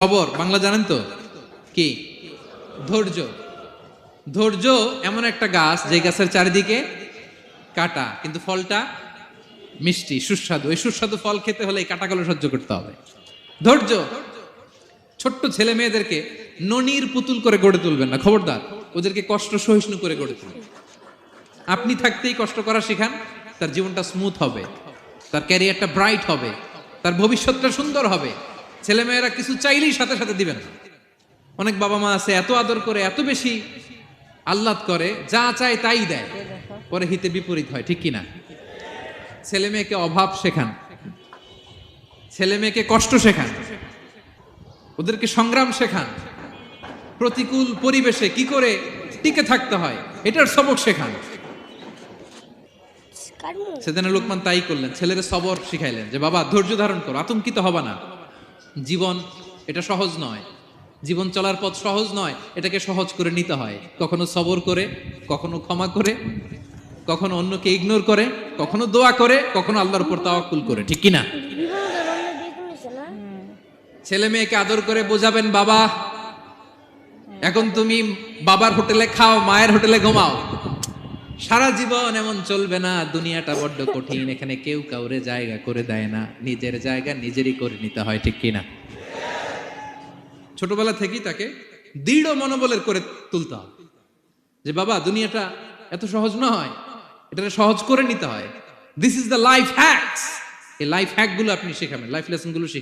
সবর বাংলা জানেন তো কি? ধৈর্য। ধৈর্য এমন একটা গাছ যে গাছের চারিদিকে কাটা, কিন্তু ফলটা মিষ্টি সুস্বাদু। এই সুস্বাদু ফল খেতে হলে এই কাটাগুলো সহ্য করতে হবে। ধৈর্য। ছোট্ট ছেলে মেয়েদেরকে ননির পুতুল করে গড়ে তুলবেন না, খবরদার। ওদেরকে কষ্ট সহিষ্ণু করে গড়ে তুলবেন। আপনি থাকতেই কষ্ট করা শিখান, তার জীবনটা স্মুথ হবে, তার ক্যারিয়ারটা ব্রাইট হবে, তার ভবিষ্যৎটা সুন্দর হবে। ছেলেমেয়েরা কিছু চাইলেই সাথে সাথে দিবেন না। অনেক বাবা মা আছে এত আদর করে, এত বেশি আহ্লাদ করে, যা চায় তাই দেয়, পরে হিতে বিপরীত হয়, ঠিক কিনা? ছেলে মেয়েকে অভাব শেখান, ছেলে মেয়েকে কষ্ট শেখান, ওদেরকে সংগ্রাম শেখান, প্রতিকূল পরিবেশে কি করে টিকে থাকতে হয় এটার সবক শেখান। সেদিন লোকমান তাই করলেন, ছেলের সবর শিখাইলেন যে বাবা ধৈর্য ধারণ করো, আতঙ্কিত হবা না। জীবন এটা সহজ নয়, জীবন চলার পথ সহজ নয়, এটাকে সহজ করে নিতে হয়। কখনো সবর করে, কখনো ক্ষমা করে, কখনো অন্যকে ইগনোর করে, কখনো দোয়া করে, কখনো আল্লাহর উপর তাওয়াক্কুল করে, ঠিক কিনা? ছেলে মেয়েকে আদর করে বোঝাবেন, বাবা এখন তুমি বাবার হোটেলে খাও, মায়ের হোটেলে ঘুমাও। সারা জীবন এমন চলবে না, দুনিয়াটা বড্ড কঠিন, এখানে কেউ কাউরে জায়গা করে দেয় না, নিজের জায়গা নিজেরই করে নিতে হয়, ঠিক কিনা? ছোটবেলা থেকেই তাকে দৃঢ় মনোবলের করে তুলতে হবে যে বাবা দুনিয়াটা এত সহজ নয়, এটা সহজ করে নিতে হয়। This is the life hacks. এই লাইফ হ্যাক গুলো আপনি শেখাবেন, লাইফ লেসন গুলো শিখাবেন।